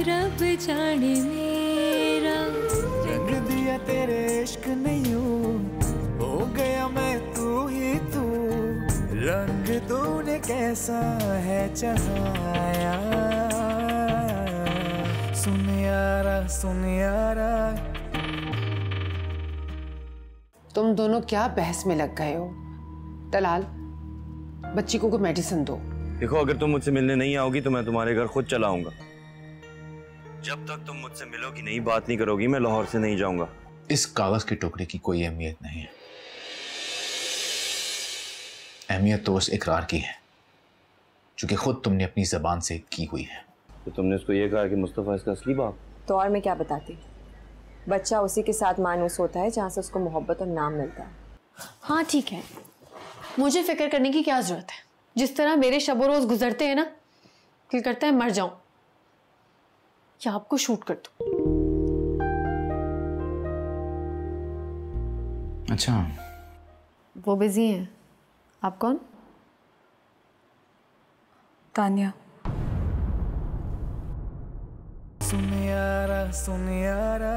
रब जाने मेरा रंग दिया तेरे इश्क ने यूं, हो गया मैं तू ही तू। रंग तूने कैसा है चढ़ाया, सुन यारा सुन यारा। तुम दोनों क्या बहस में लग गए हो? तलाल, बच्ची को कोई मेडिसिन दो। देखो, अगर तुम मुझसे मिलने नहीं आओगी तो मैं तुम्हारे घर खुद चला आऊंगा। जब तक तुम मुझसे मिलोगी नहीं, बात नहीं करोगी, मैं लाहौर से नहीं जाऊंगा। इस कागज के टुकड़े की कोई अहमियत नहीं है। अहमियत तो उस इकरार की है जो कि खुद तुमने अपनी जबान से की हुई है। तो तुमने उसको ये कहा कि मुस्तफा इसका असली बाप? तो और मैं क्या बताती, बच्चा उसी के साथ मानूस होता है जहाँ से उसको मोहब्बत और नाम मिलता है। हाँ ठीक है, मुझे फिक्र करने की क्या जरूरत है? जिस तरह मेरे शब रोज गुजरते हैं ना, दिल करता है मर जाऊं या आपको शूट कर दूं। अच्छा, वो बिजी हैं। आप कौन? तानिया। सुन यारा सुन यारा।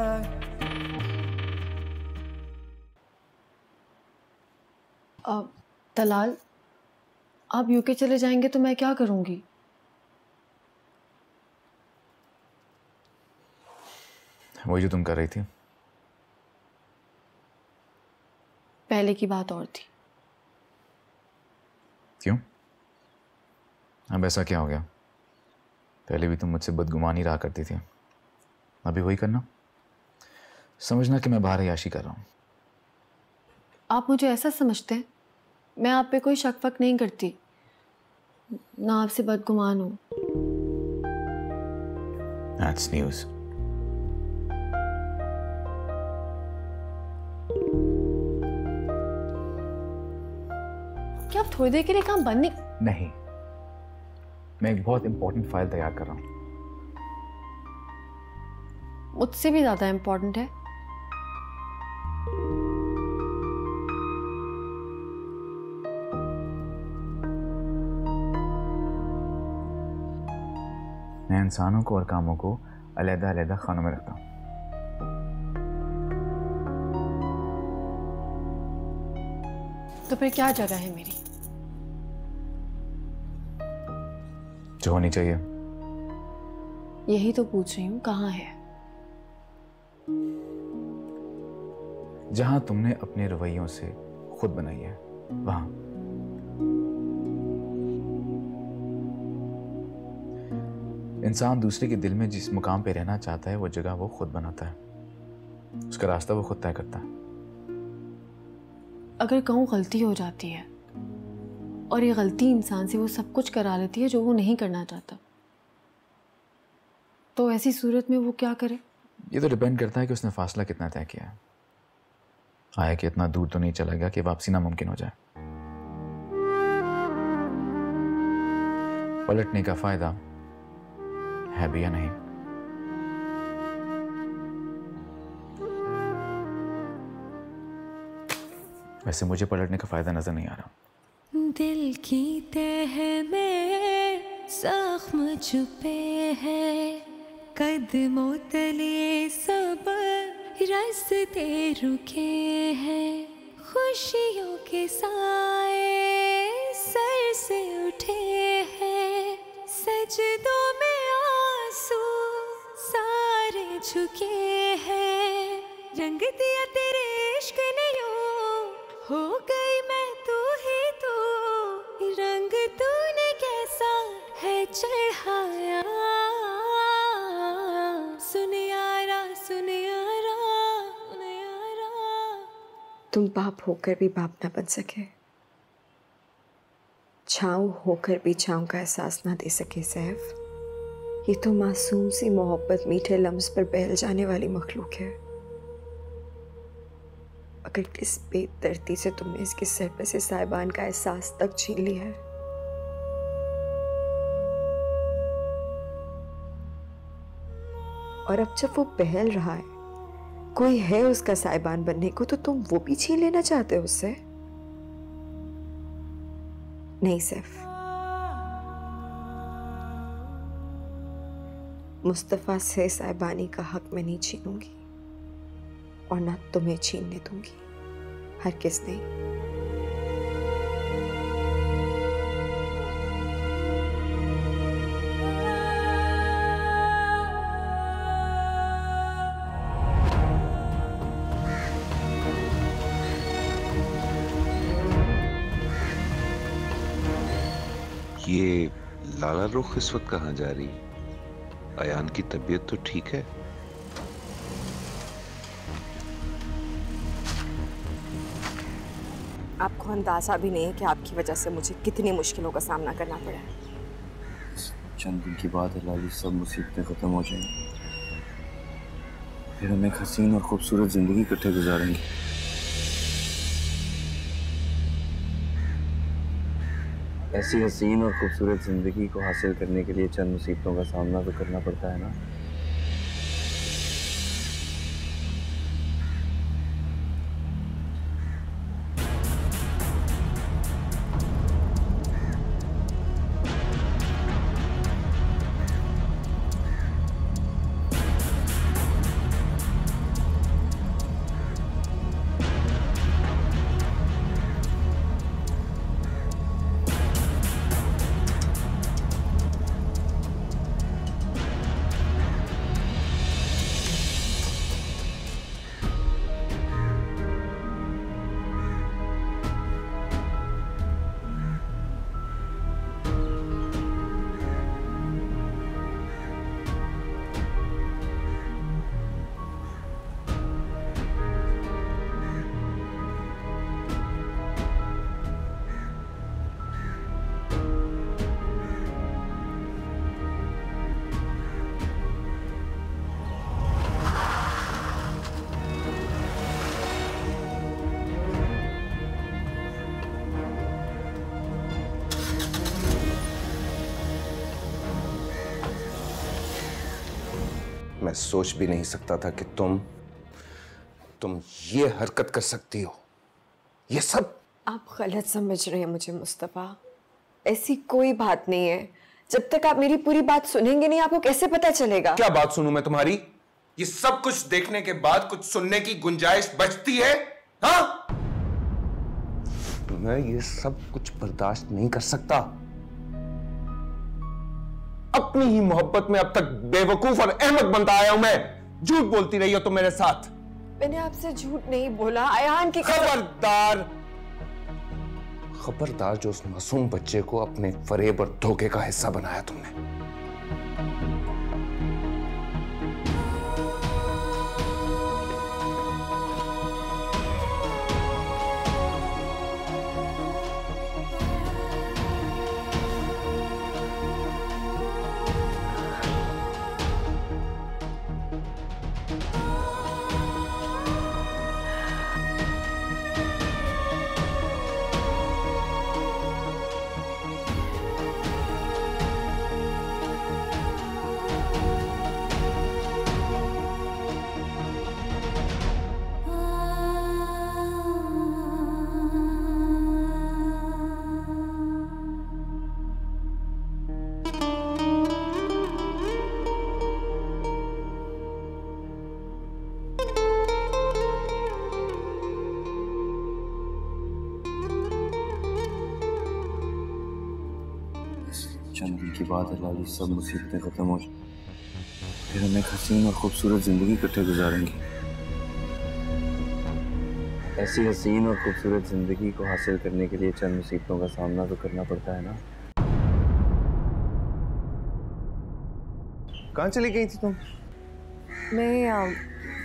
तलाल, आप यूके चले जाएंगे तो मैं क्या करूंगी? वही जो तुम कर रही थी। पहले की बात और थी। क्यों? अब ऐसा क्या हो गया? पहले भी तुम मुझसे बदगुमानी रहा करती थी, अभी वही करना? समझना कि मैं बाहर याशी कर रहा हूं। आप मुझे ऐसा समझते हैं? मैं आप पे कोई शक वक नहीं करती, ना आपसे बदगुमान हूं। That's news. क्या आप थोड़ी देर के लिए काम बंद नहीं, मैं एक बहुत इंपॉर्टेंट फाइल तैयार कर रहा हूं। मुझसे भी ज्यादा इंपॉर्टेंट है। मैं इंसानों को और कामों को अलग-अलग खानों में रखता हूं। तो फिर क्या जगह है मेरी? जो होनी चाहिए। यही तो पूछ रही हूँ, कहाँ है? जहां तुमने अपने रवैयों से खुद बनाई है, वहां। इंसान दूसरे के दिल में जिस मुकाम पे रहना चाहता है वो जगह वो खुद बनाता है, उसका रास्ता वो खुद तय करता है। अगर कहूँ गलती हो जाती है और ये गलती इंसान से वो सब कुछ करा लेती है जो वो नहीं करना चाहता, तो ऐसी सूरत में वो क्या करे? ये तो डिपेंड करता है कि उसने फासला कितना तय किया है। आया कि इतना दूर तो नहीं चला गया कि वापसी नामुमकिन हो जाए। पलटने का फायदा है भी या नहीं? वैसे मुझे पलटने का फायदा नजर नहीं आ रहा। दिल की तह में जख्म छुपे हैं, कदमों तले सब रास्ते रुके हैं, खुशियों के साए सर से उठे हैं, सजदों में आंसू सारे झुके हैं, रंग दिया तेरे इश्क ने यूं, हो गई मैं तू ही तू, रंग तूने कैसा है चढ़ाया, सुन यारा सुन यारा सुन यारा। तुम बाप होकर भी बाप ना बन सके, छाँव होकर भी छाँव का एहसास ना दे सके सैफ। ये तो मासूम सी मोहब्बत मीठे लम्स पर बहल जाने वाली मखलूक है। अगर किस बेदर्दी से तुमने इसके सर पर से साहिबान का एहसास तक छीन लिया है। और अब जब वो बहल रहा है, कोई है उसका साहिबान बनने को, तो तुम वो भी छीन लेना चाहते हो उससे? नहीं सैफ, मुस्तफ़ा से साहिबानी का हक मैं नहीं छीनूंगी और ना तुम्हें छीनने दूंगी, हरगिज़ नहीं। ये लाला रुख इस वक्त कहाँ जा रही है? अयान की तबीयत तो ठीक है? आपको अंदाजा भी नहीं है कि आपकी वजह से मुझे कितनी मुश्किलों का सामना करना पड़ा है। चंद दिन की बात है लाली, सब मुसीबतें खत्म हो जाएंगी, फिर हम एक हसीन और खूबसूरत जिंदगी इकट्ठे गुजारेंगे। ऐसी हसीन और खूबसूरत जिंदगी को हासिल करने के लिए चंद मुसीबतों का सामना तो करना पड़ता है ना। मैं सोच भी नहीं सकता था कि तुम ये हरकत कर सकती हो। ये सब आप गलत समझ रहे हैं मुझे मुस्तफ़ा, ऐसी कोई बात नहीं है। जब तक आप मेरी पूरी बात सुनेंगे नहीं, आपको कैसे पता चलेगा? क्या बात सुनूं मैं तुम्हारी? ये सब कुछ देखने के बाद कुछ सुनने की गुंजाइश बचती है? हाँ, मैं ये सब कुछ बर्दाश्त नहीं कर सकता। अपनी ही मोहब्बत में अब तक बेवकूफ और अहमक बनता आया हूं मैं। झूठ बोलती रही हो तुम मेरे साथ। मैंने आपसे झूठ नहीं बोला। अयान की खबरदार, खबरदार जो उस मासूम बच्चे को अपने फरेब और धोखे का हिस्सा बनाया तुमने। चंद दिन की बात है लाली, सब मुसीबतें खत्म हो जाए, फिर हम एक हसीन और खूबसूरत जिंदगी इकट्ठे गुजारेंगे। ऐसी हसीन और खूबसूरत जिंदगी को हासिल करने के लिए चंद मुसीबतों का सामना तो करना पड़ता है ना। कहाँ चली गई थी तुम? मैं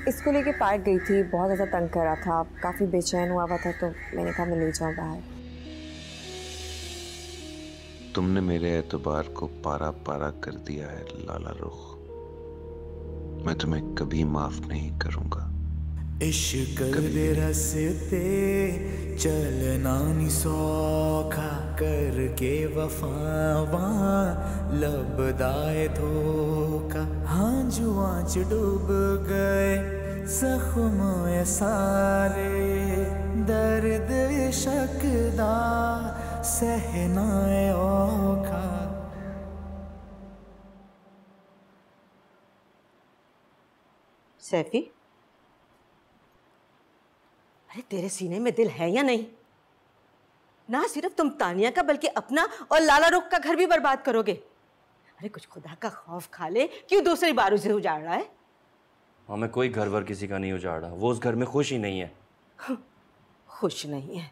इसको लेके पार्क गई थी, बहुत ज़्यादा तंग कर रहा था, काफ़ी बेचैन हुआ था, तो मैंने कहा मैं ले जाऊँ बाहर। तुमने मेरे एतबार को पारा पारा कर दिया है लाला रुख। मैं तुम्हें कभी माफ नहीं करूंगा। इश्क दे रस्ते चलना नी सौखा, करके वफावा लबदाए धोखा। हाँ जुआ च डूब गए जख्म सारे, दर्द इश्क दा सहना औखा। सैफी, अरे तेरे सीने में दिल है या नहीं? ना सिर्फ तुम तानिया का बल्कि अपना और लाला रुख का घर भी बर्बाद करोगे। अरे कुछ खुदा का खौफ खा ले, क्यों दूसरी बार उसे उजाड़ रहा है? हाँ, मैं कोई घर वर किसी का नहीं उजाड़ रहा, वो उस घर में खुश ही नहीं है। खुश नहीं है?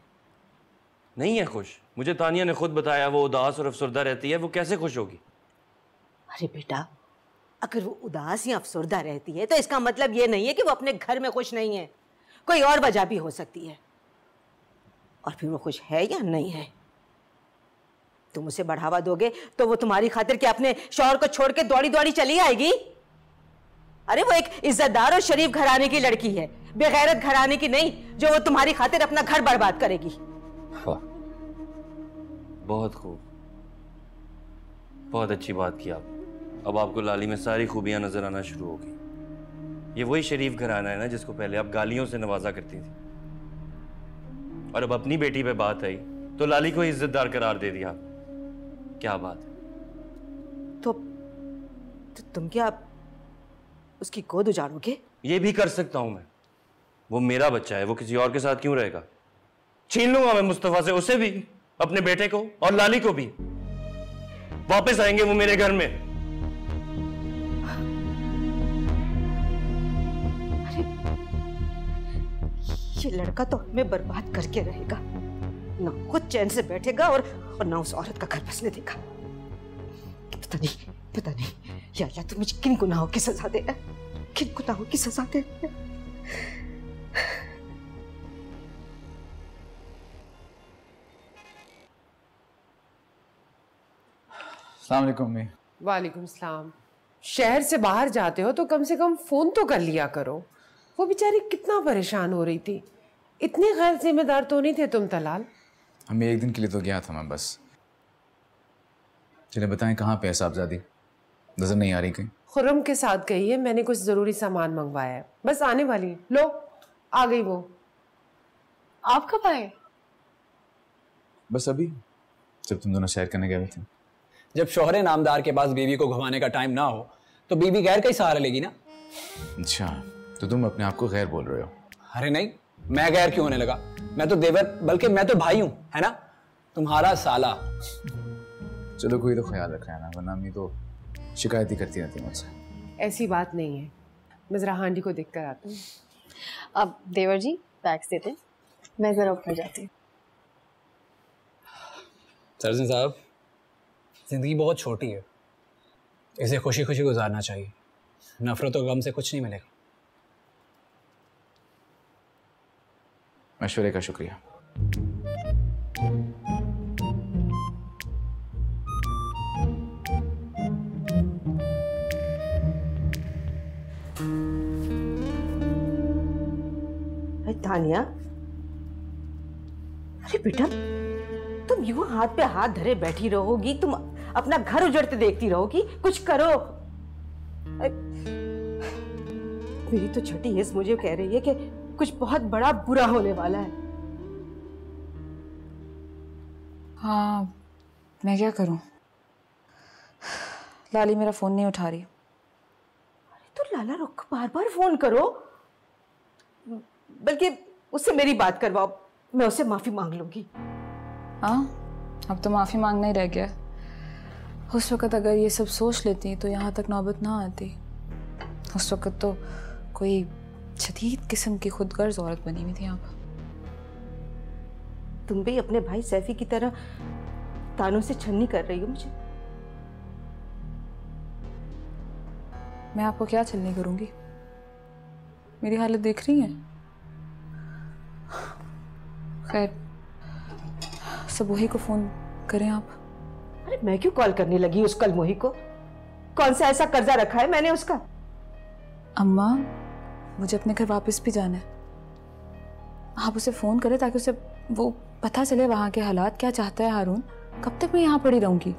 नहीं है खुश। मुझे तानिया ने खुद बताया वो उदास और अफसरदा रहती है, वो कैसे खुश होगी? अरे बेटा, अगर वो उदास या अफसरदा रहती है तो इसका मतलब ये नहीं है कि वो अपने घर में खुश नहीं है। कोई और वजह भी हो सकती है। और फिर वो खुश है या नहीं है, तुम उसे बढ़ावा दोगे तो वो तुम्हारी खातिर क्या अपने शौहर को छोड़ के दौड़ी दौड़ी चली आएगी? अरे वो एक इज्जतदार और शरीफ घराने की लड़की है, बेगैरत घराने की नहीं, जो वो तुम्हारी खातिर अपना घर बर्बाद करेगी। बहुत खूब, बहुत अच्छी बात की आप। अब आपको लाली में सारी खूबियां नजर आना शुरू होगी। ये वही शरीफ घराना है ना जिसको पहले आप गालियों से नवाजा करती थी, और अब अपनी बेटी पे बात आई तो लाली को इज्जतदार करार दे दिया। क्या बात है? तो तुम क्या उसकी गोद उजाड़ोगे? ये भी कर सकता हूं मैं। वो मेरा बच्चा है, वो किसी और के साथ क्यों रहेगा? छीन लूंगा मैं मुस्तफा से, उसे भी, अपने बेटे को और लाली को भी। वापस आएंगे वो मेरे घर में। अरे ये लड़का तो हमें बर्बाद करके रहेगा, ना खुद चैन से बैठेगा और ना उस औरत का घर बसने देगा। पता नहीं या अल्लाह तू मुझे किन गुनाहों की सजा दे रहा है, किन गुनाहों की सजा दे रहा है। अस्सलाम वालेकुम अम्मी। वालेकुम सलाम। शहर से बाहर जाते हो तो कम से कम फोन तो कर लिया करो। वो बेचारी कितना परेशान हो रही थी। इतने गैर जिम्मेदार तो नहीं थे तुम तलाल। अम्मी एक दिन के लिए तो गया था मैं बस। चले बताएं कहाँ पे है साहबजादी? नजर नहीं आ रही कहीं। खुर्रम के साथ गई है, मैंने कुछ जरूरी सामान मंगवाया है, बस आने वाली। लो आ गई वो। आप कब आए? बस अभी, जब तुम दोनों सैर करने गए थे। जब शोहरे नामदार के पास बीवी को घुमाने का टाइम ना हो तो बीवी गैर का ही सहारा लेगी ना। अच्छा, तो तुम अपने आप को गैर बोल रहे हो? अरे नहीं, मैं गैर क्यों होने लगा? मैं तो देवर, बल्कि मैं तो भाई हूं, है ना? तुम्हारा साला। चलो कोई तो ख्याल रख रहा है ना, वरना अम्मी तो शिकायत ही करती रहती मुझसे। ऐसी बात नहीं है, मैं जरा हांडी को देख कर आती हूँ। अब देवर जी बैग्स देते, मैं जरा ऊपर जाती हूँ। सर्जन साहब, जिंदगी बहुत छोटी है, इसे खुशी खुशी गुजारना चाहिए। नफरत और गम से कुछ नहीं मिलेगा। मशवरे का शुक्रिया। तानिया, अरे बेटा, तुम यूं हाथ पे हाथ धरे बैठी रहोगी? तुम अपना घर उजड़ते देखती रहोगी? कुछ करो। मेरी तो छठी हिस्स मुझे कह रही है कि कुछ बहुत बड़ा बुरा होने वाला है। हाँ, मैं क्या करूं? लाली मेरा फोन नहीं उठा रही। अरे तो लाला रुख को बार बार फोन करो, बल्कि उससे मेरी बात करवाओ, मैं उससे माफी मांग लूंगी। हाँ, अब तो माफी मांगना ही रह गया। उस वक्त अगर ये सब सोच लेती तो यहाँ तक नौबत ना आती। उस वक्त तो कोई शदीद किस्म की खुदगर्ज औरत बनी हुई थी यहाँ पर। तुम भी अपने भाई सैफी की तरह तानों से छन्नी कर रही हो मुझे। मैं आपको क्या छलनी करूंगी? मेरी हालत देख रही हैं। खैर, सबोही को फोन करें आप। अरे मैं क्यों कॉल करने लगी उस कलमोही को? कौन सा ऐसा कर्जा रखा है मैंने उसका? अम्मा, मुझे अपने घर वापस भी जाना है। आप उसे फोन करें ताकि उसे वो पता चले वहां के हालात, क्या चाहता है हारून। कब तक मैं यहाँ पड़ी रहूंगी?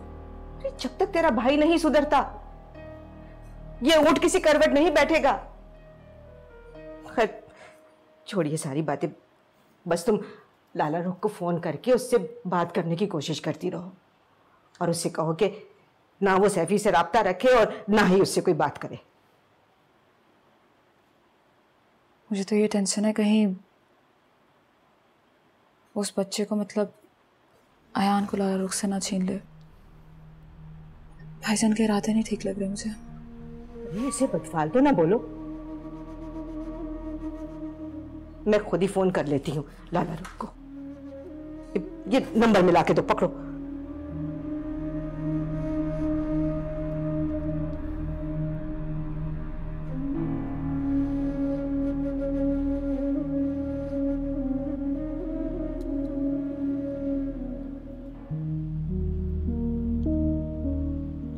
जब तक तेरा भाई नहीं सुधरता ये ऊंट किसी करवट नहीं बैठेगा। खैर छोड़िए सारी बातें, बस तुम लाला रुख को फोन करके उससे बात करने की कोशिश करती रहो और उससे कहो कि ना वो सैफी से राब्ता रखे और ना ही उससे कोई बात करे। मुझे तो ये टेंशन है कहीं उस बच्चे को मतलब अयान को लाला रुख से ना छीन ले। भाईजान के इरादे नहीं ठीक लग रहे मुझे। इसे बदफालतू ना बोलो, मैं खुद ही फोन कर लेती हूँ लाला रुख को। ये नंबर मिला के दो, पकड़ो।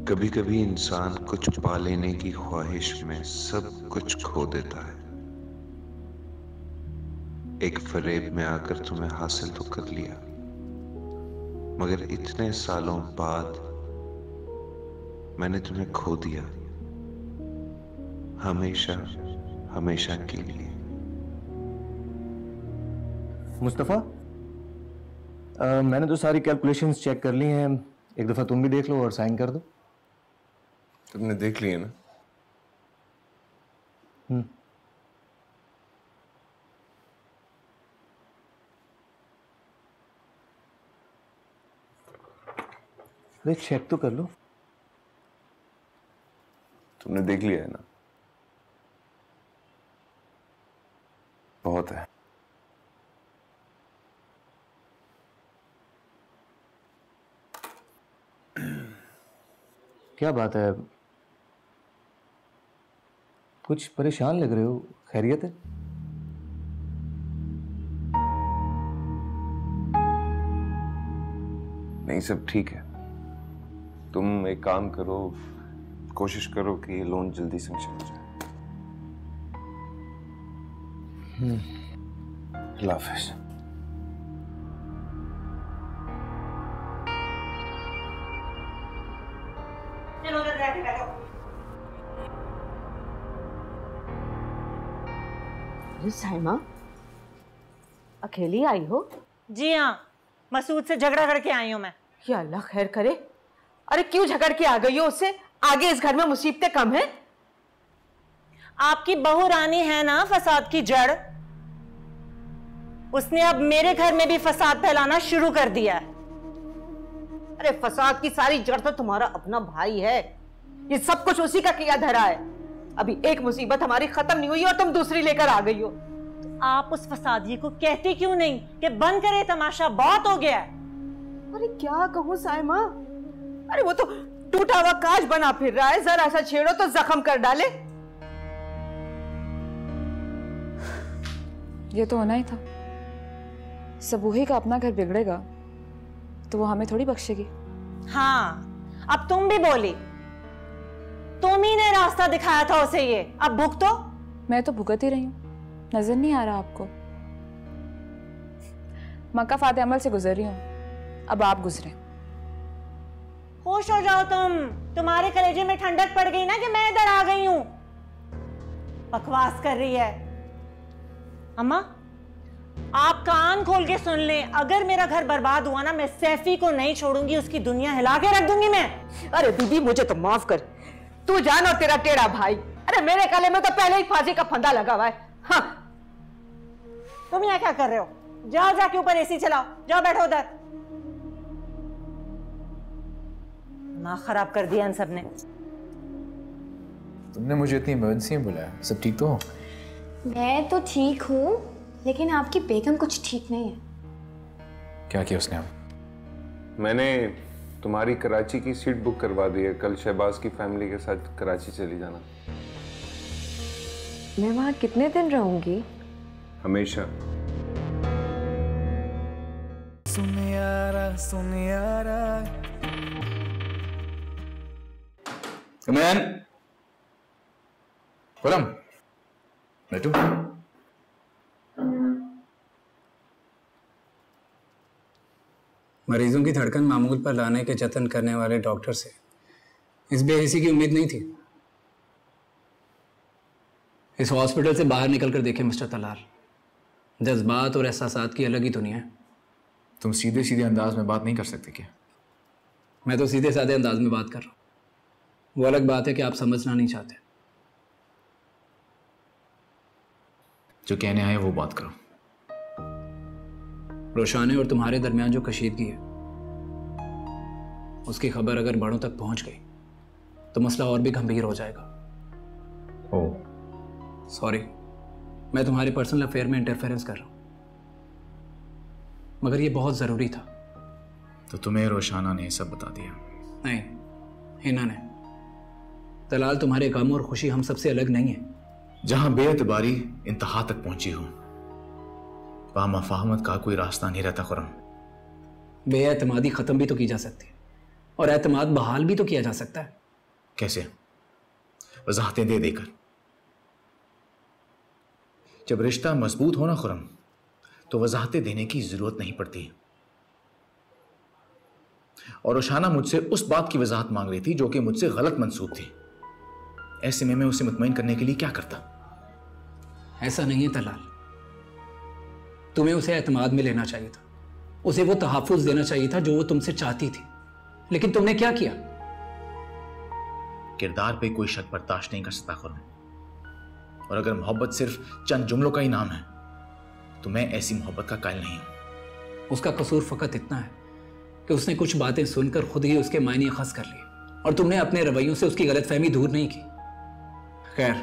कभी कभी इंसान कुछ पा लेने की ख्वाहिश में सब कुछ खो देता है। एक फरेब में आकर तुम्हें हासिल तो कर लिया, मगर इतने सालों बाद मैंने तुम्हें खो दिया, हमेशा हमेशा के लिए। मुस्तफ़ा, मैंने तो सारी कैलकुलेशंस चेक कर ली हैं, एक दफ़ा तुम भी देख लो और साइन कर दो। तुमने देख लिया ना? अरे चेक तो कर लो। तुमने देख लिया है ना? बहुत है। क्या बात है, कुछ परेशान लग रहे हो, खैरियत है? नहीं, सब ठीक है। तुम एक काम करो, कोशिश करो कि ये लोन जल्दी सैंक्शन हो जाए। अल्लाह हाफिज़। साइमा, अकेली आई हो? जी हाँ, मसूद से झगड़ा करके आई हूँ मैं। या अल्लाह खैर करे। अरे क्यों झगड़ के आ गई हो उससे? आगे इस घर में मुसीबतें कम है? आपकी बहू रानी है ना फसाद की जड़, उसने अब मेरे घर में भी फसाद फैलाना शुरू कर दिया है। अरे फसाद की सारी जड़ तो तुम्हारा अपना भाई है, ये सब कुछ उसी का किया धरा है। अभी एक मुसीबत हमारी खत्म नहीं हुई और तुम दूसरी लेकर आ गई हो। तो आप उस फसादी को कहती क्यों नहीं कि बंद करे तमाशा, बहुत हो गया है। अरे क्या कहूँ साइमा, अरे वो तो टूटा हुआ कांच बना फिर रहा है, जरा सा छेड़ो तो जख्म कर डाले। ये तो होना ही था। सबूही का अपना घर बिगड़ेगा तो वो हमें थोड़ी बख्शेगी। हाँ, अब तुम भी बोली, तुम ही ने रास्ता दिखाया था उसे, ये अब भुगतो। मैं तो भुगत ही रही हूँ, नजर नहीं आ रहा आपको? मक्का फाते अमल से गुजर रही हूँ, अब आप गुजरे। होश हो जाओ तुम, तुम्हारे कलेजे में ठंडक पड़ गई ना कि मैं इधर आ गई हूं। बकवास कर रही है। अम्मा, आप कान खोल के सुन लें, अगर मेरा घर बर्बाद हुआ ना, मैं सैफी को नहीं छोड़ूंगी, उसकी दुनिया हिला के रख दूंगी मैं। अरे दीदी मुझे तो माफ कर, तू जान और तेरा टेढ़ा भाई। अरे मेरे गले में तो पहले ही फांसी का फंदा लगा हुआ है। हाँ, तुम यहाँ क्या कर रहे हो? जाओ जाके ऊपर एसी चलाओ, जाओ बैठो उधर। दिमाग खराब कर दिया इन सब ने। तुमने मुझे इतनी इमरजेंसी में बुलाया, सब ठीक तो हो? मैं तो ठीक हूँ, लेकिन आपकी बेगम कुछ ठीक नहीं है। क्या किया उसने? मैंने तुम्हारी कराची की सीट बुक करवा दी है, कल शहबाज की फैमिली के साथ कराची चली जाना। मैं वहाँ कितने दिन रहूंगी? हमेशा। सुन यारा सुन यारा। कमैन, खुरम, बैठो। मरीजों की धड़कन मामूल पर लाने के जतन करने वाले डॉक्टर से इस बेहिसी की उम्मीद नहीं थी। इस हॉस्पिटल से बाहर निकलकर देखें मिस्टर तलाल, जज्बात और एहसासात की अलग ही दुनिया है। तुम सीधे सीधे अंदाज में बात नहीं कर सकते क्या? मैं तो सीधे साधे अंदाज में बात कर रहा हूँ, वो अलग बात है कि आप समझना नहीं चाहते। जो कहने आए वो बात करो। रोशाने और तुम्हारे दरमियान जो कशीदगी है, उसकी खबर अगर बड़ों तक पहुंच गई तो मसला और भी गंभीर हो जाएगा। ओह सॉरी, मैं तुम्हारे पर्सनल अफेयर में इंटरफेरेंस कर रहा हूं, मगर ये बहुत जरूरी था। तो तुम्हें रोशाना ने सब बता दिया? नहीं, हिना ने। तलाल, तुम्हारे गम और खुशी हम सबसे अलग नहीं है। जहां बेअतबारी इंतहा तक पहुंची हो वहां मफाहमत का कोई रास्ता नहीं रहता खुरम। बेएतमादी खत्म भी तो की जा सकती है और एतमाद बहाल भी तो किया जा सकता है। कैसे? वजाहतें दे देकर। जब रिश्ता मजबूत हो ना खुरम, तो वजाहतें देने की जरूरत नहीं पड़ती। और रोशाना मुझसे उस बात की वजाहत मांग रही थी जो कि मुझसे गलत मंसूब थी। ऐसे में मैं उसे मुतमईन करने के लिए क्या करता? ऐसा नहीं है तलाल, तुम्हें उसे एतमाद में लेना चाहिए था, उसे वो तहफ़्फ़ुज़ देना चाहिए था जो वो तुमसे चाहती थी, लेकिन तुमने क्या किया? किरदार पे कोई शक बर्दाश्त नहीं कर सकता खुरम, और अगर मोहब्बत सिर्फ चंद जुमलों का ही नाम है तो मैं ऐसी मोहब्बत का कायल नहीं हूं। उसका कसूर फकत इतना है कि उसने कुछ बातें सुनकर खुद ही उसके मायने खस कर लिए और तुमने अपने रवैयों से उसकी गलतफहमी दूर नहीं की। खैर,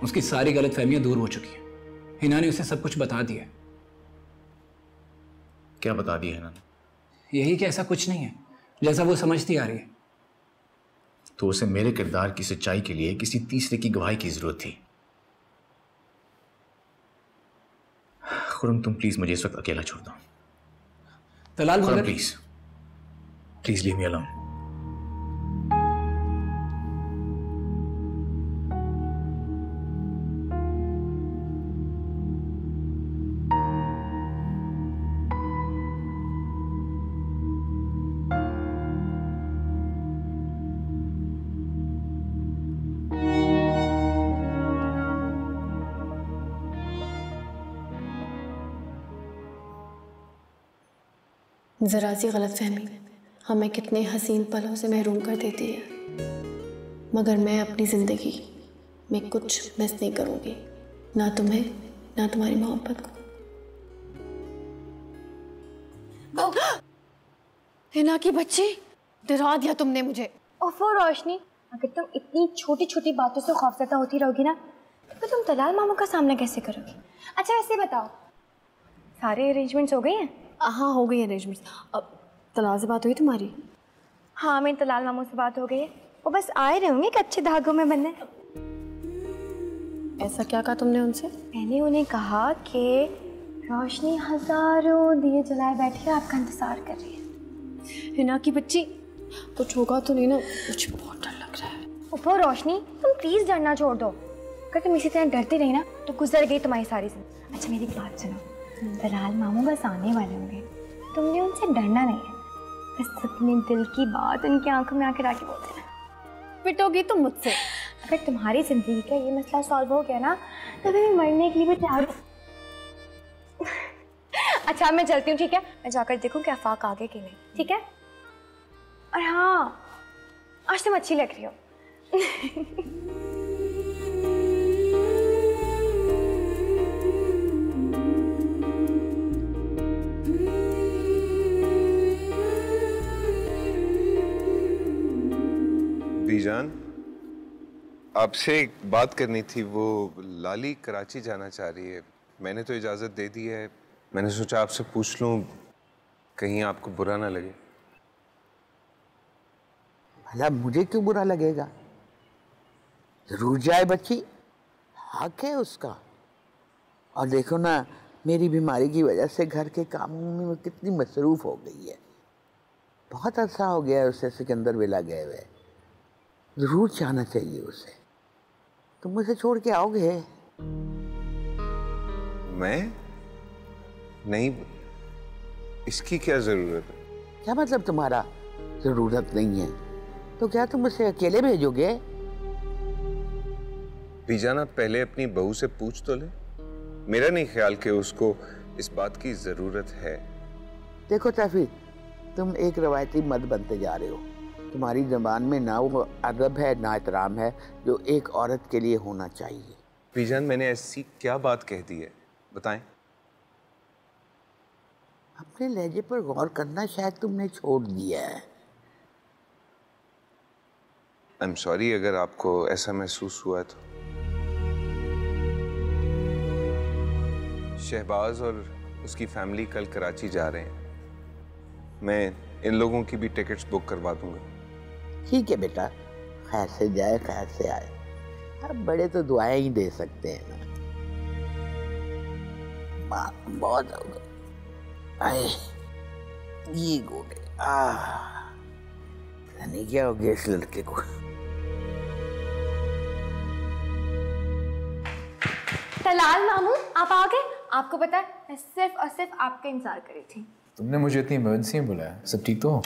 उसकी सारी गलतफहमियां दूर हो चुकी हैं। हिना ने उसे सब कुछ बता दिया है। क्या बता दिया हिना ने? यही कि ऐसा कुछ नहीं है जैसा वो समझती आ रही है। तो उसे मेरे किरदार की सच्चाई के लिए किसी तीसरे की गवाही की जरूरत थी। खुरम, तुम प्लीज मुझे इस वक्त अकेला छोड़ दो। Talal, Khurram please, please leave me alone. ज़रा सी गलतफहमी हमें कितने हसीन पलों से महरूम कर देती है, मगर मैं अपनी ज़िंदगी में कुछ मिस नहीं करूँगी, ना तुम्हें ना तुम्हारी मोहब्बत को। हिना की बच्ची, डरा दिया तुमने मुझे। ओफो रोशनी, अगर तुम इतनी छोटी छोटी बातों से खौफजदा होती रहोगी ना तो तुम तलाल मामू का सामना कैसे करोगी? अच्छा वैसे बताओ, सारे अरेंजमेंट्स हो गए हैं? हाँ, हो गई अरेंजमेंट्स। अब तलाल से बात हुई तुम्हारी? हाँ, मेरी तलाल मामू से बात हो गई है। वो बस आए रहे होंगे कि अच्छे धागों में बंधने। ऐसा क्या कहा तुमने उनसे? मैंने उन्हें कहा कि रोशनी हजारों दिए जलाए बैठी है, आपका इंतजार कर रही है। हिना की बच्ची, कुछ होगा तो नहीं ना? मुझे बहुत डर लग रहा है। ओहो रोशनी, तुम प्लीज डरना छोड़ दो। अगर तुम इसी तरह डरती रही ना तो गुजर गई तुम्हारी सारी जिंदगी। अच्छा मेरी बात सुनो, तलाल मामू बस आने वाले होंगे, तुमने उनसे डरना नहीं है, बस अपने दिल की बात उनकी आंखों में आकर आके बोल देना। पिटोगी तुम मुझसे? अगर तुम्हारी जिंदगी का ये मसला सॉल्व हो गया ना तो मैं मरने के लिए भी तैयार हूँ। अच्छा मैं चलती हूँ, ठीक है? मैं जाकर देखूँ कि आफाक आगे कि नहीं, ठीक है? और हाँ, आज तुम अच्छी लग रही हो। बीजान, आपसे एक बात करनी थी। वो लाली कराची जाना चाह रही है, मैंने तो इजाज़त दे दी है। मैंने सोचा आपसे पूछ लूं, कहीं आपको बुरा ना लगे। भला मुझे क्यों बुरा लगेगा? जरूर जाए बच्ची, हक है उसका। और देखो ना, मेरी बीमारी की वजह से घर के कामों में वो कितनी मसरूफ हो गई है। बहुत अच्छा हो गया है उसे सिकंदर विला गए हुए। जरूर जाना चाहिए उसे। तुम मुझे छोड़ के आओगे? मैं नहीं, इसकी क्या जरूरत है? क्या मतलब तुम्हारा जरूरत नहीं है? तो क्या तुम उसे अकेले भेजोगे? बीजान, आप पहले अपनी बहू से पूछ तो ले। मेरा नहीं ख्याल कि उसको इस बात की जरूरत है। देखो तफी, तुम एक रवायती मर्द बनते जा रहे हो। तुम्हारी ज़बान में ना वो अदब है ना एहतराम है जो एक औरत के लिए होना चाहिए। बीजान, मैंने ऐसी क्या बात कह दी है, बताएं। अपने लहजे पर गौर करना शायद तुमने छोड़ दिया है। आई एम सॉरी अगर आपको ऐसा महसूस हुआ तो। शहबाज और उसकी फैमिली कल कराची जा रहे हैं। मैं इन लोगों की भी टिकट्स बुक करवा दूंगा। ठीक है बेटा, खैर से जाए खैर से आए। अब बड़े तो दुआएं ही दे सकते हैं ना। बात बहुत हो गई। आए ये गोले नहीं क्या हो गया इस लड़के को। तलाल मामू आप आ गए। आपको पता है मैं सिर्फ और सिर्फ आपका इंतजार कर रही थी। तुमने मुझे इतनी इमरजेंसी में बुलाया, सब ठीक तो हो?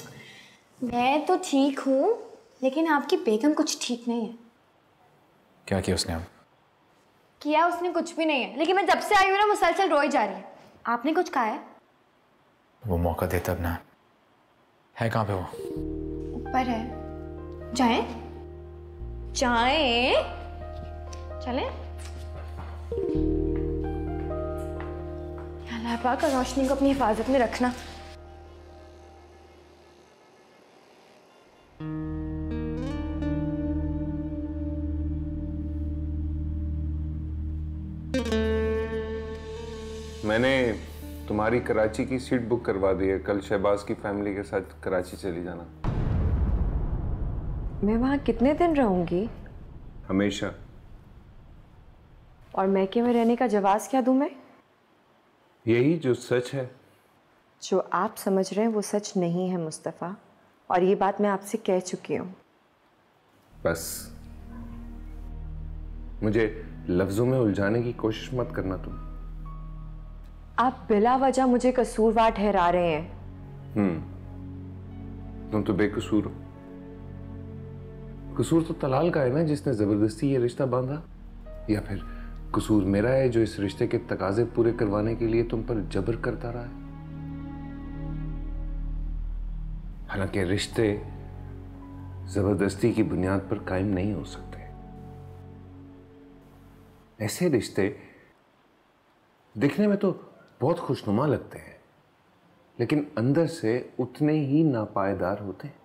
मैं तो ठीक हूँ, लेकिन आपकी बेगम कुछ ठीक नहीं है। क्या किया उसने? अब किया उसने कुछ भी नहीं है, लेकिन मैं जब से आई हूँ ना मुसलसल रोई जा रही है। आपने कुछ कहा है? वो मौका दे तब ना। है कहाँ पे वो? ऊपर है। जाएं? जाएं? चलें? अल्लाह पाक रोशनी को अपनी हिफाजत में रखना। मैंने तुम्हारी कराची की सीट बुक करवा दी है। कल शहबाज की फैमिली के साथ कराची चली जाना। मैं वहाँ कितने दिन रहूंगी? हमेशा। और मैके में रहने का जवाब क्या दूं मैं? यही जो सच है। जो आप समझ रहे हैं वो सच नहीं है मुस्तफ़ा, और ये बात मैं आपसे कह चुकी हूँ। बस मुझे लफ्जों में उलझाने की कोशिश मत करना तुम। आप बिला वजह मुझे कसूरवार ठहरा रहे हैं। तुम तो बेकसूर हो। कसूर तो तलाल का है ना, जिसने जबरदस्ती ये रिश्ता बांधा, या फिर कसूर मेरा है जो इस रिश्ते के तकाजे पूरे करवाने के लिए तुम पर जबर करता रहा है। हालांकि रिश्ते जबरदस्ती की बुनियाद पर कायम नहीं हो सकते। ऐसे रिश्ते दिखने में तो बहुत खुशनुमा लगते हैं, लेकिन अंदर से उतने ही नापायदार होते हैं।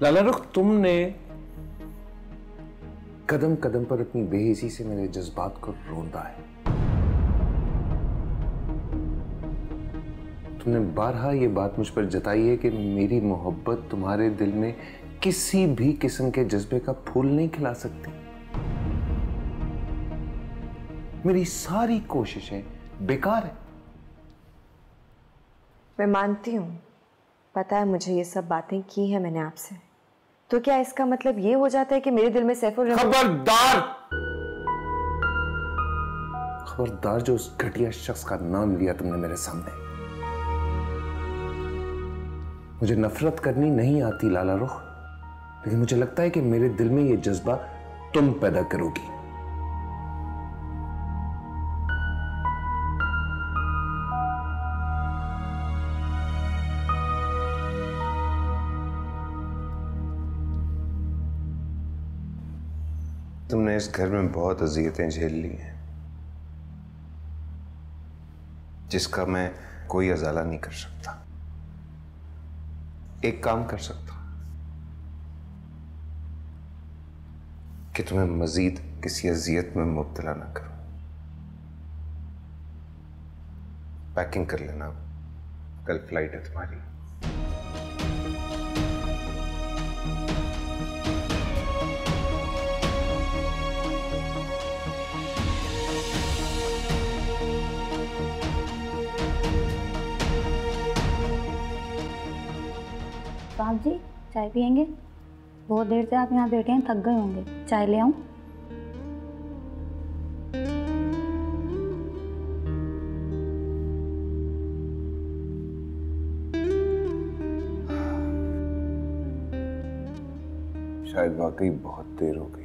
लाला रुख, तुमने कदम कदम पर अपनी बेहिसी से मेरे जज्बात को रोंदा है। तुमने बारहा ये बात मुझ पर जताई है कि मेरी मोहब्बत तुम्हारे दिल में किसी भी किस्म के जज्बे का फूल नहीं खिला सकती। मेरी सारी कोशिशें बेकार है। मैं मानती हूँ, पता है मुझे ये सब बातें की है मैंने आपसे। तो क्या इसका मतलब ये हो जाता है कि मेरे दिल में सैफुर रहमान? खबरदार! खबरदार जो उस घटिया शख्स का नाम लिया तुमने मेरे सामने। मुझे नफरत करनी नहीं आती लाला रुख, लेकिन मुझे लगता है कि मेरे दिल में ये जज्बा तुम पैदा करोगी। तुमने इस घर में बहुत अजियतें झेल ली हैं, जिसका मैं कोई अजाला नहीं कर सकता। एक काम कर सकता कि तुम्हें मजीद किसी अजियत में मुब्तला ना करूं। पैकिंग कर लेना, कल फ्लाइट है तुम्हारी। साहब जी, चाय पियेंगे? बहुत देर से आप यहाँ बैठे हैं, थक गए होंगे। चाय ले आऊं? शायद वाकई बहुत देर हो गई।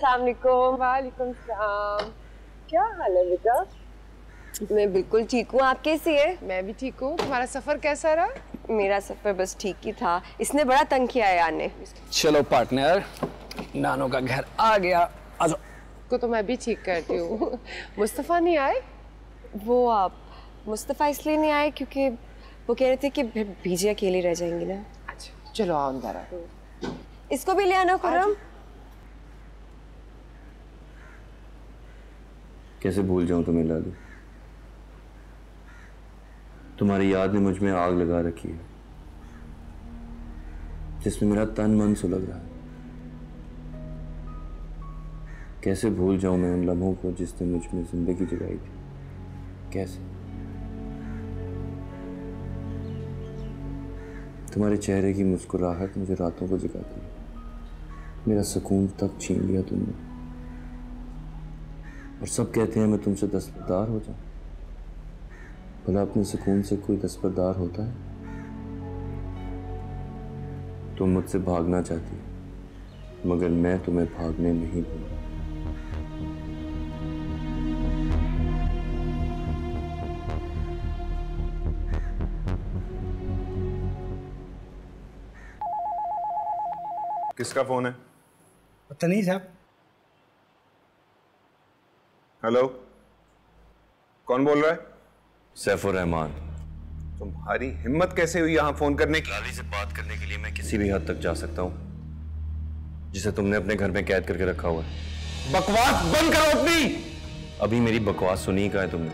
अस्सलाम वालेकुम। वालेकुम सलाम। क्या हाल है बेटा? मैं बिल्कुल ठीक हूँ, आप कैसी है? मैं भी ठीक हूँ। तुम्हारा सफर कैसा रहा? मेरा सफर बस ठीक ही था, इसने बड़ा तंग किया है यार ने। चलो पार्टनर, नानू का घर आ गया, आ जाओ। को तो मैं भी ठीक करती हूँ। मुस्तफ़ा नहीं आए? वो आप मुस्तफ़ा इसलिए नहीं आए क्योंकि वो कह रहे थे कि भीजी अकेली रह जाएंगी ना। अच्छा चलो आओ अंदर आओ। इसको भी ले आना खुर्रम। कैसे भूल जाऊं तुम्हें लाली? तुम्हारी याद ने मुझ में आग लगा रखी है, जिसमें मेरा तन मन सुलग रहा है। कैसे भूल जाऊं मैं उन लम्हों को जिसने मुझ में जिंदगी जगाई थी? कैसे? तुम्हारे चेहरे की मुस्कुराहट मुझे रातों को जगाती है। मेरा सुकून तक छीन लिया तुमने, और सब कहते हैं मैं तुमसे दस्तबरदार हो जाऊं। भला अपने सुकून से कोई दस्तबरदार होता है? तुम मुझसे भागना चाहती हो, मगर मैं तुम्हें भागने नहीं दूंगा। किसका फोन है? पता नहीं साहब। हेलो, कौन बोल रहा है? सैफुर रहमान। तुम्हारी हिम्मत कैसे हुई यहाँ फोन करने की? लाली से बात करने के लिए मैं किसी भी हद तक जा सकता हूँ, जिसे तुमने अपने घर में कैद करके रखा हुआ है। बकवास बंद करो अपनी। अभी मेरी बकवास सुनी कहाँ है तुमने?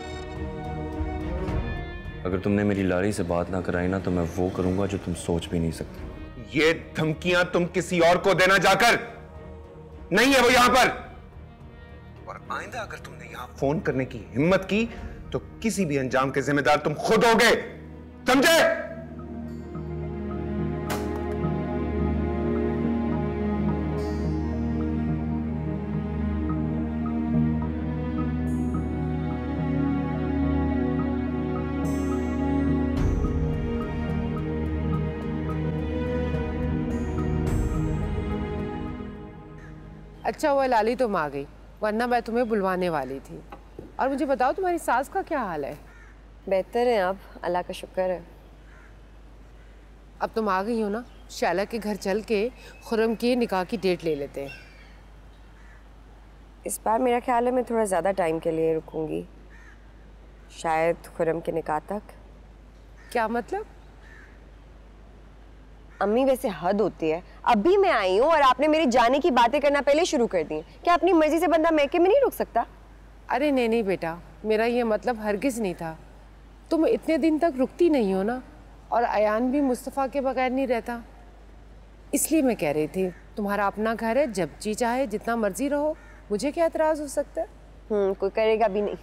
अगर तुमने मेरी लाली से बात ना कराई ना, तो मैं वो करूंगा जो तुम सोच भी नहीं सकते। ये धमकियां तुम किसी और को देना जाकर, नहीं है वो यहां पर। और आइंदा अगर तुमने यहां फोन करने की हिम्मत की तो किसी भी अंजाम के जिम्मेदार तुम खुद होगे, समझे? अच्छा हुआ लाली तुम आ गई, वरना मैं तुम्हें बुलवाने वाली थी। और मुझे बताओ तुम्हारी सास का क्या हाल है? बेहतर है आप, अल्लाह का शुक्र है। अब तुम आ गई हो ना, शैला के घर चल के खुर्रम की निकाह की डेट ले लेते हैं। इस बार मेरा ख्याल है मैं थोड़ा ज़्यादा टाइम के लिए रुकूंगी, शायद खुर्रम के निकाह तक। क्या मतलब? अम्मी वैसे हद होती है, अभी मैं आई हूँ और आपने मेरी जाने की बातें करना पहले शुरू कर दी। क्या अपनी मर्जी से बंदा मैके में नहीं रुक सकता? अरे नहीं नहीं बेटा, मेरा ये मतलब हरगिज़ नहीं था। तुम इतने दिन तक रुकती नहीं हो ना, और अयान भी मुस्तफ़ा के बगैर नहीं रहता, इसलिए मैं कह रही थी तुम्हारा अपना घर है, जब जी चाहे जितना मर्जी रहो, मुझे क्या एतराज़ हो सकता है? कोई करेगा भी नहीं।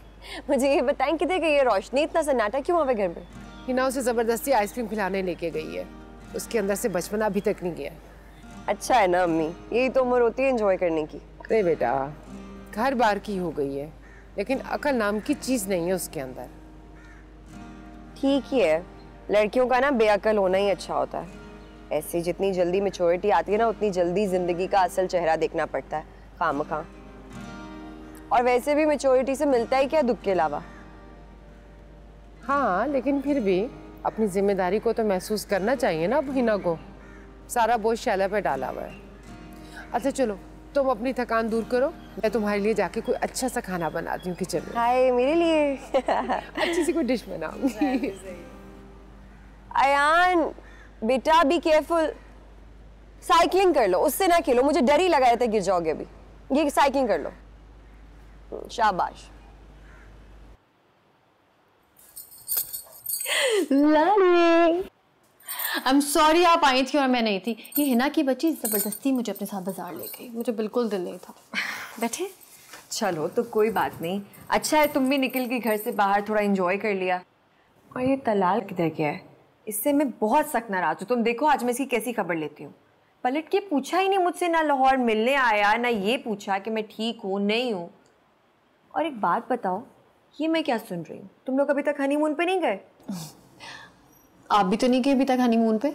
मुझे ये बताएं किधर गई है रोशनी? इतना सन्नाटा क्यों वहाँ पे घर में? हिना उसे ज़बरदस्ती आइसक्रीम खिलाने लेके गई है, उसके अंदर से बचपना अभी तक नहीं गया। अच्छा है ना अम्मी, यही तो उम्र होती है एंजॉय करने की। अरे बेटा, घर बार की हो गई है, लेकिन अकल नाम की चीज़ नहीं है उसके अंदर। ठीक ही है, लड़कियों का ना बेअकल होना ही अच्छा होता है। ऐसे जितनी जल्दी मैच्योरिटी आती है ना, उतनी जल्दी जिंदगी का असल चेहरा देखना पड़ता है खामखा। और वैसे भी मैच्योरिटी से मिलता ही क्या दुख के अलावा। हाँ, लेकिन फिर भी अपनी जिम्मेदारी को तो महसूस करना चाहिए ना हिना को। सारा बोझ शैला पे डाला हुआ है। अच्छा चलो, तुम अपनी थकान दूर करो, मैं तुम्हारे लिए जाके कोई अच्छा सा खाना बनाती हूँ किचन में। हाय मेरे लिए अच्छी सी कोई डिश बनाऊंगी। अयान बेटा बी केयरफुल, साइकिलिंग कर लो, उससे ना खेलो, मुझे डर ही लगा रहता है गिर जाओगे अभी। ये साइकिलिंग कर लो, शाबाश। लाली, आई एम सॉरी आप आई थी और मैं नहीं थी। ये हिना की बच्ची जबरदस्ती मुझे अपने साथ बाजार ले गई, मुझे बिल्कुल दिल नहीं था। बैठे। चलो तो कोई बात नहीं, अच्छा है तुम भी निकल गई घर से बाहर, थोड़ा एंजॉय कर लिया। और ये तलाल किधर गया है? इससे मैं बहुत सख्त नाराज हूँ। तुम देखो आज मैं इसकी कैसी खबर लेती हूँ। पलट के पूछा ही नहीं मुझसे, ना लाहौर मिलने आया, ना ये पूछा कि मैं ठीक हूँ नहीं हूँ। और एक बात बताओ, ये मैं क्या सुन रही हूँ, तुम लोग अभी तक हनीमून पे नहीं गए? आप भी तो नहीं गए अभी तक हनीमून पे?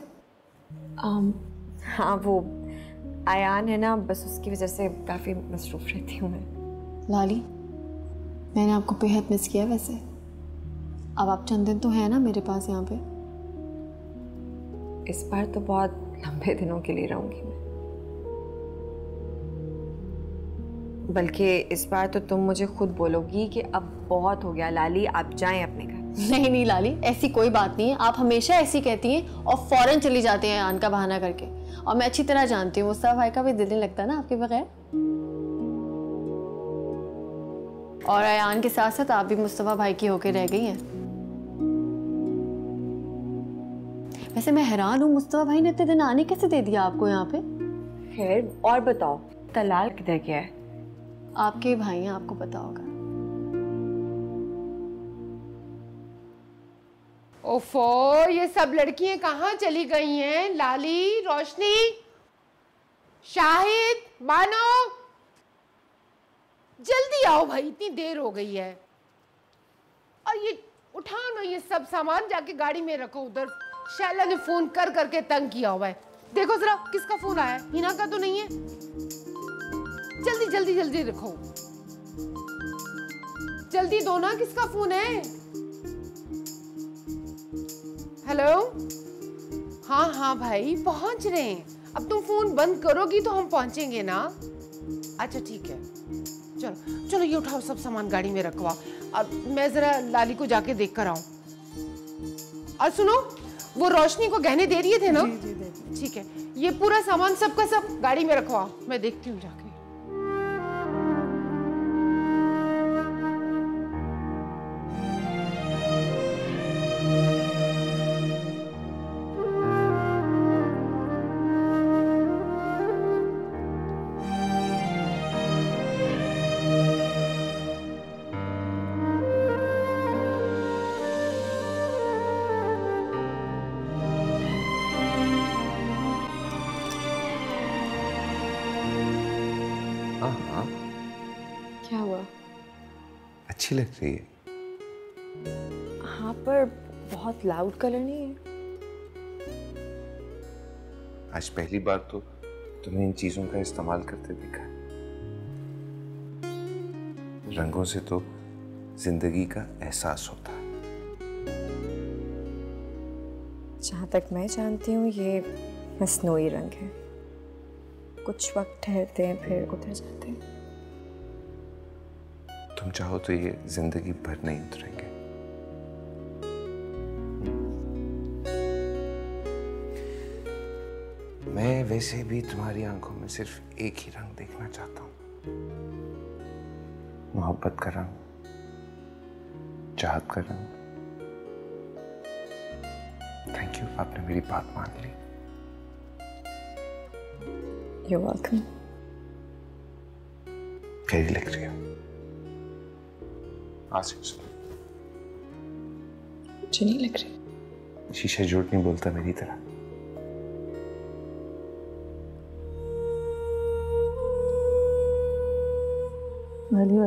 हाँ वो आयान है ना, बस उसकी वजह से काफ़ी मसरूफ़ रहती हूँ मैं। लाली, मैंने आपको बेहद मिस किया वैसे। अब आप चंद दिन तो है ना मेरे पास यहाँ पे? इस बार तो बहुत लंबे दिनों के लिए रहूँगी मैं, बल्कि इस बार तो तुम मुझे खुद बोलोगी कि अब बहुत हो गया लाली, आप जाएं अपने घर। नहीं लाली, ऐसी कोई बात नहीं है। आप हमेशा ऐसी कहती हैं और फौरन चली जाती हैं आयान का बहाना करके। और मैं अच्छी तरह जानती हूँ मुस्तफा भाई का भी दिल नहीं लगता ना आपके बगैर। और आयान के साथ साथ आप भी मुस्तफा भाई की होके रह गई हैं। वैसे मैं हैरान हूँ, मुस्तफा भाई ने इतने दिन आने कैसे दे दिया आपको यहाँ पे? खैर और बताओ, तलाल किधर गया है? आपके भाई हैं, आपको पता होगा। ओफो, ये सब लड़कियां कहाँ चली गई हैं? लाली, रोशनी, शाहिद, बानो, जल्दी आओ भाई, इतनी देर हो गई है। और ये उठाओ ना ये सब सामान, जाके गाड़ी में रखो उधर। शैला ने फोन कर करके तंग किया हुआ है। देखो जरा किसका फोन आया है, हिना का तो नहीं है? जल्दी जल्दी जल्दी रखो, जल्दी दो ना, किसका फोन है? हेलो, हाँ हाँ भाई पहुंच रहे हैं। अब तुम फोन बंद करोगी तो हम पहुंचेंगे ना। अच्छा ठीक है, चलो चलो ये उठाओ, सब सामान गाड़ी में रखवाओ। अब मैं जरा लाली को जाके देख कर आऊं। और सुनो, वो रोशनी को गहने दे रही थे ना? ठीक है, ये पूरा सामान सबका सब गाड़ी में रखवाओ, मैं देखती हूँ जाके। क्या हुआ? अच्छी लग रही है। हाँ, पर बहुत लाउड कलर नहीं है। आज पहली बार तो तुम्हें इन चीजों का इस्तेमाल करते देखा। रंगों से तो जिंदगी का एहसास होता है। जहाँ तक मैं जानती हूँ ये मसनूई रंग है, कुछ वक्त ठहरते हैं फिर उतर जाते हैं। तुम चाहो तो ये जिंदगी भर नहीं उतरेंगे। मैं वैसे भी तुम्हारी आंखों में सिर्फ एक ही रंग देखना चाहता हूँ, मोहब्बत का रंग, चाहत का रंग। थैंक यू, आपने मेरी बात मान ली। You're welcome। कैसी लग रही हो? मुझे नहीं लग रही। शीशा झूठ नहीं बोलता मेरी तरह।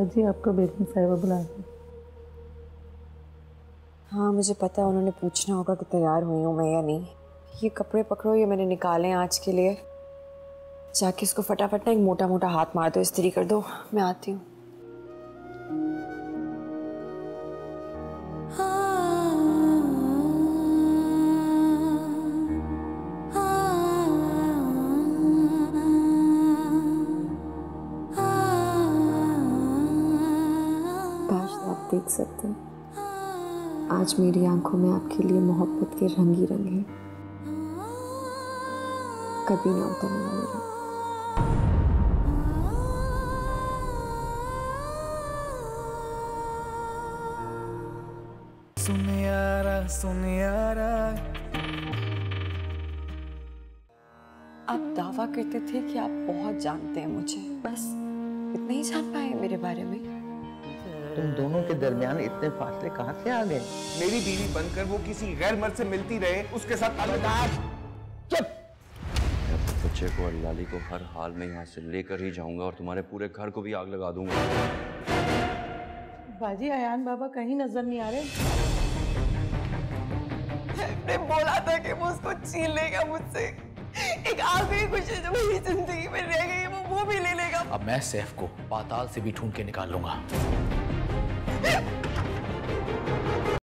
जी आपको बेगम साहिबा बुला रही। हाँ मुझे पता है, उन्होंने पूछना होगा कि तैयार हुई हूँ मैं या नहीं। ये कपड़े पकड़ो, ये मैंने निकाले हैं आज के लिए। जाके इसको फटाफट ना एक मोटा मोटा हाथ मार दो, इस्त्री कर दो, मैं आती हूँ। देख सकते हैं आज मेरी आंखों में आपके लिए मोहब्बत के रंग ही रंग हैं, कभी ना उतरने वाले रंग। सुनियारा आप दावा करते थे कि आप बहुत जानते हैं मुझे, बस इतना ही जान पाए मेरे बारे में। तुम दोनों के दरमियान इतने फासले कहाँ से आ गए? मेरी बीवी बनकर वो किसी गैर मर्द से मिलती रहे, उसके साथ ताल्लुकात। चुप! मैं बच्चे को और लाली को हर हाल में यहाँ से लेकर ही जाऊंगा और तुम्हारे पूरे घर को भी आग लगा दूंगा। बाजी, अयान बाबा कहीं नजर नहीं आ रहे। मैंने बोला था कि वो उसको छीन लेगा मुझसे। एक आखिरी खुशी जो मेरी जिंदगी अब मैं सैफ को पाताल से भी ढूंढ के निकाल लूंगा।